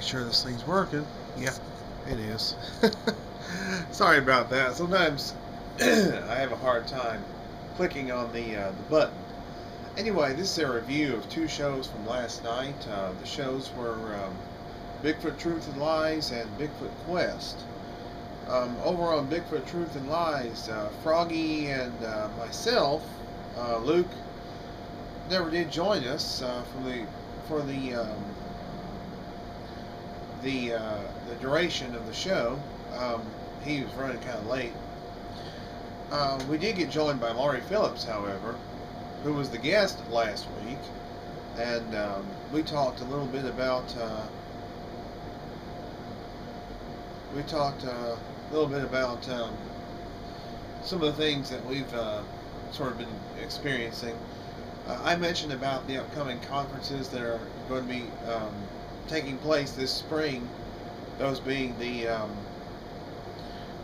make sure this thing's working. Yeah, it is. Sorry about that. Sometimes I have a hard time clicking on the button. Anyway, this is a review of two shows from last night. The shows were Bigfoot Truth and Lies and Bigfoot Quest. Over on Bigfoot Truth and Lies, Froggy and myself, Luke, never did join us for the duration of the show. He was running kind of late. We did get joined by Laurie Phillips, however, who was the guest last week, and we talked a little bit about some of the things that we've sort of been experiencing. I mentioned about the upcoming conferences that are going to be taking place this spring, those being the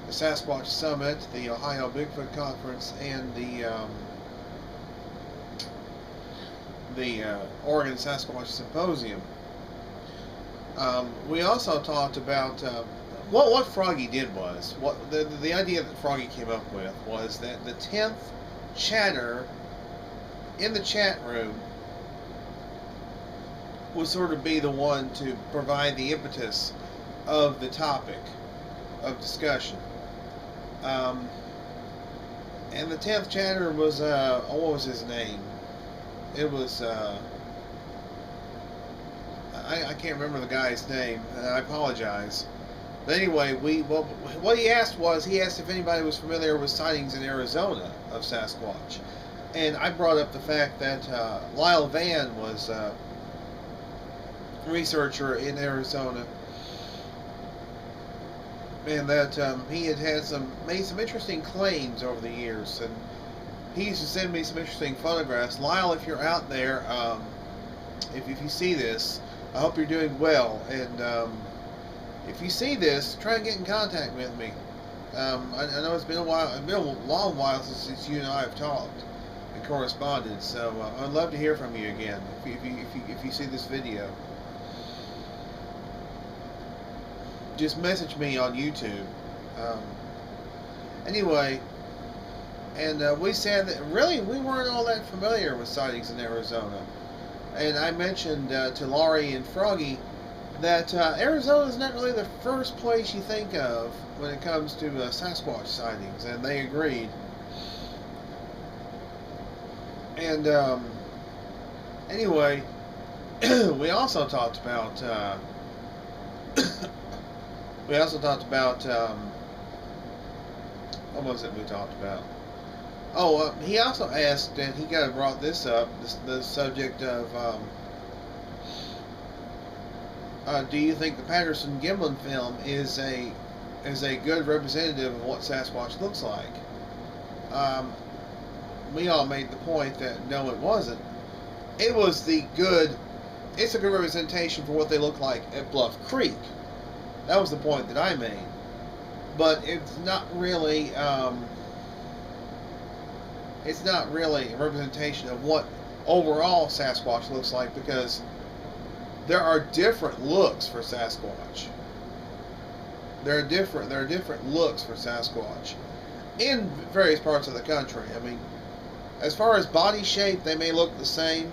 Sasquatch Summit, the Ohio Bigfoot Conference, and the Oregon Sasquatch Symposium. We also talked about what Froggy did was, what the idea that Froggy came up with was that the 10th chatter in the chat room would sort of be the one to provide the impetus of the topic of discussion. And the 10th chatter was, what was his name? It was, I can't remember the guy's name. I apologize. But anyway, what he asked if anybody was familiar with sightings in Arizona of Sasquatch. And I brought up the fact that Lyle Van was a researcher in Arizona, and that he had made some interesting claims over the years, and he used to send me some interesting photographs. Lyle, if you're out there, if you see this, I hope you're doing well, and if you see this, try and get in contact with me. I know it's been a while. It's been a long while since you and I have talked and corresponded, so I'd love to hear from you again if you see this video. Just message me on YouTube. Anyway, and we said that really we weren't all that familiar with sightings in Arizona. And I mentioned to Laurie and Froggy that Arizona is not really the first place you think of when it comes to Sasquatch sightings, and they agreed. And anyway, we also talked about what was it we talked about? Oh, he also asked, and he kind of brought this up, the subject of do you think the Patterson-Gimlin film is a good representative of what Sasquatch looks like? We all made the point that no, it wasn't. It's a good representation for what they look like at Bluff Creek. That was the point that I made. But it's not really a representation of what overall Sasquatch looks like, because there are different looks for Sasquatch. There are different looks for Sasquatch in various parts of the country. I mean, as far as body shape, they may look the same,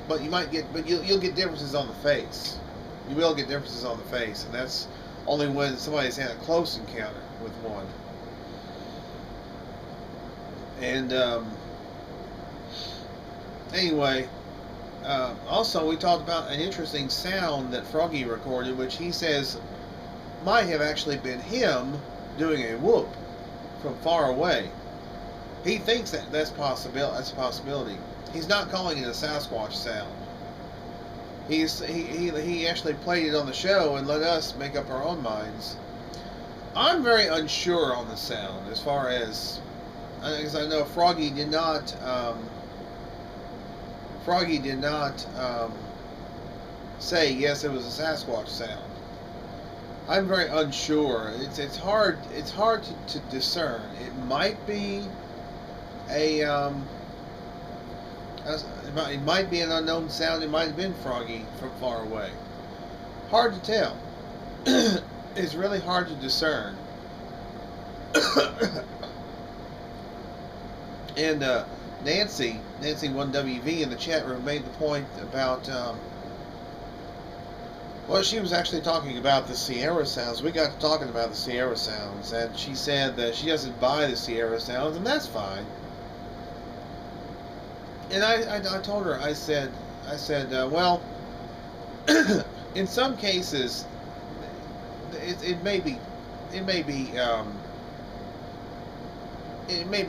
but you'll get differences on the face. You will get differences on the face, and that's only when somebody's had a close encounter with one. And anyway, also we talked about an interesting sound that Froggy recorded, which he says might have actually been him doing a whoop from far away. He thinks that's a possibility. He's not calling it a Sasquatch sound. He actually played it on the show and let us make up our own minds. I'm very unsure on the sound, as far as, because I know Froggy did not say yes, it was a Sasquatch sound. I'm very unsure. It's hard to discern. It might be it might be an unknown sound. It might have been Froggy from far away. hard to tell. It's really hard to discern. And Nancy 1WV in the chat room made the point about, well, she was actually talking about the Sierra sounds. We got to talking about the Sierra sounds, and she said that she doesn't buy the Sierra sounds, and that's fine. And I told her, I said, well, in some cases, it may be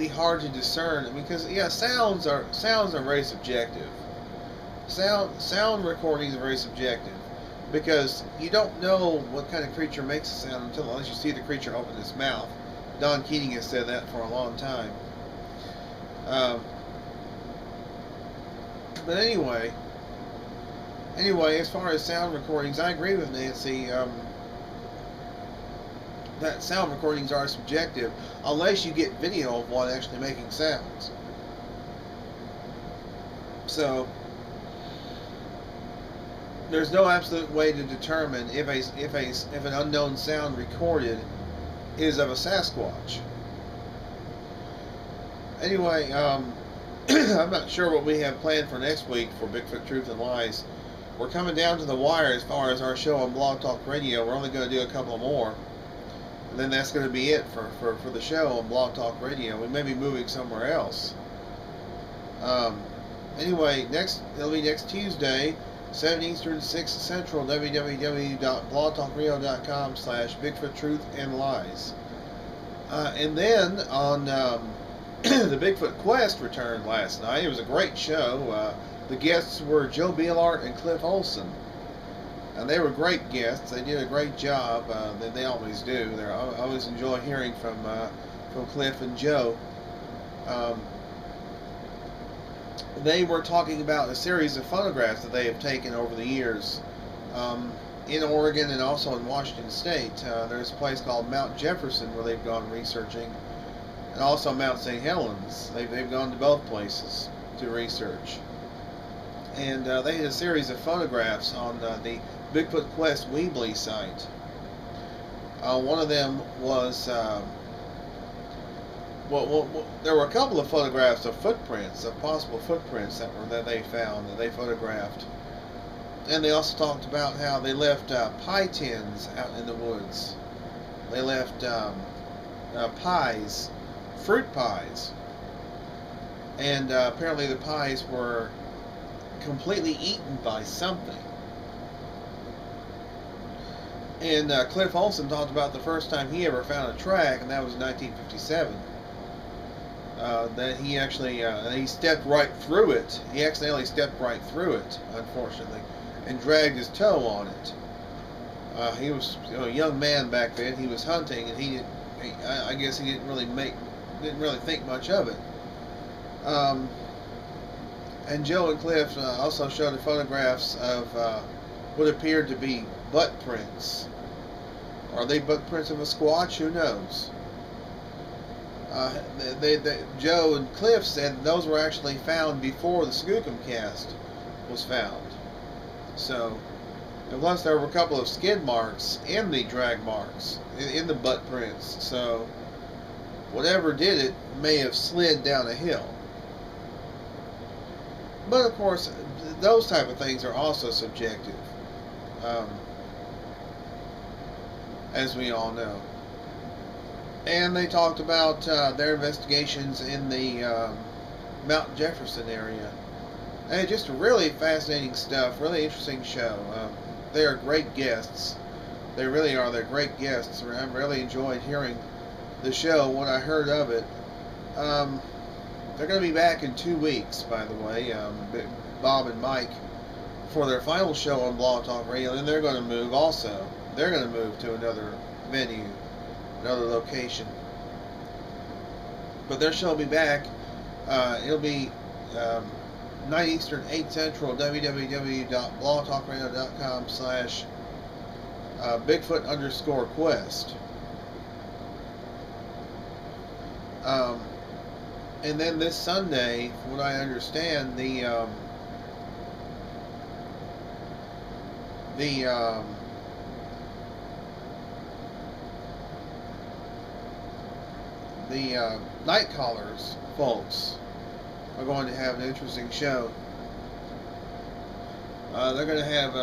hard to discern, because yeah, sounds are very subjective. Sound recordings are very subjective, because you don't know what kind of creature makes a sound unless you see the creature open its mouth. Don Keating has said that for a long time. But anyway, as far as sound recordings, I agree with Nancy. That sound recordings are subjective unless you get video of one actually making sounds. So there's no absolute way to determine if an unknown sound recorded is of a Sasquatch. Anyway, I'm not sure what we have planned for next week for Bigfoot Truth and Lies. We're coming down to the wire as far as our show on Blog Talk Radio. We're only going to do a couple more. And then that's going to be it for the show on Blog Talk Radio. We may be moving somewhere else. Anyway, it'll be next Tuesday, 7 Eastern, 6 Central, www.blogtalkradio.com/Bigfoot Truth and Lies. And then on the Bigfoot Quest returned last night. It was a great show. The guests were Joe Bielart and Cliff Olson. And they were great guests. They did a great job. They always do. I always enjoy hearing from Cliff and Joe. They were talking about a series of photographs that they have taken over the years in Oregon and also in Washington State. There's a place called Mount Jefferson where they've gone researching, and also Mount St. Helens. They've gone to both places to research. And they had a series of photographs on the Bigfoot Quest Weebly site. One of them was, there were a couple of photographs of footprints, of possible footprints that they found, that they photographed. And they also talked about how they left pie tins out in the woods. They left pies, fruit pies. And apparently the pies were completely eaten by something. And Cliff Olson talked about the first time he ever found a track, and that was in 1957. That he actually he stepped right through it. He accidentally stepped right through it, unfortunately, and dragged his toe on it. He was a young man back then. He was hunting, and I guess he didn't really think much of it. And Joe and Cliff also showed the photographs of what appeared to be butt prints. Are they butt prints of a Squatch? Who knows? Joe and Cliff said those were actually found before the Skookum cast was found. So, and plus there were a couple of skid marks in the drag marks, in the butt prints. So, whatever did it may have slid down a hill. But of course, those type of things are also subjective, as we all know. And they talked about their investigations in the Mount Jefferson area. And just really fascinating stuff, really interesting show. They are great guests. They really are. They're great guests. I really enjoyed hearing the show when I heard of it. They're going to be back in 2 weeks, by the way, Bob and Mike, for their final show on Blog Talk Radio. And they're going to move also. They're going to move to another venue, another location. But their show will be back. It'll be 9 Eastern, 8 Central, www.blogtalkradio.com/Bigfoot_Quest. And then this Sunday, from what I understand, the the Night Callers folks are going to have an interesting show. They're going to have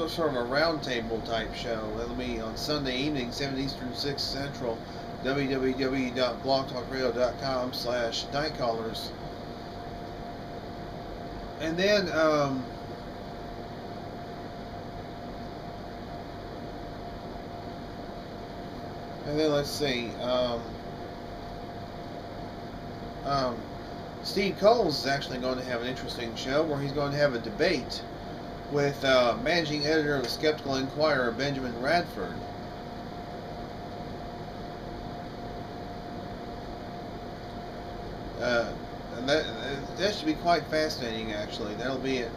sort of a roundtable type show. That'll be on Sunday evening, 7 Eastern, 6 Central, www.blogtalkradio.com/nightcallers. And then, let's see. Steve Coles is actually going to have an interesting show where he's going to have a debate with managing editor of the Skeptical Inquirer, Benjamin Radford. And that should be quite fascinating, actually. That'll be at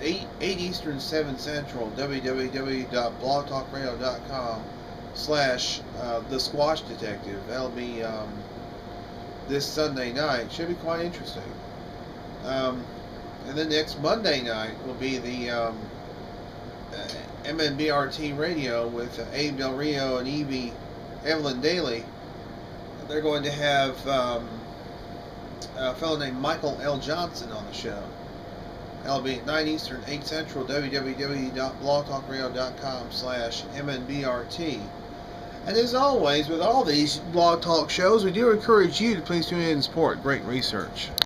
8 Eastern, 7 Central, www.blogtalkradio.com/The Squash Detective. That'll be this Sunday night. Should be quite interesting. And then next Monday night will be the MNBRT Radio with Abe Del Rio and Evelyn Daly. They're going to have a fellow named Michael L. Johnson on the show. That'll be at 9 Eastern, 8 Central, www.blogtalkradio.com/MNBRT. And as always, with all these blog talk shows, we do encourage you to please tune in and support great research.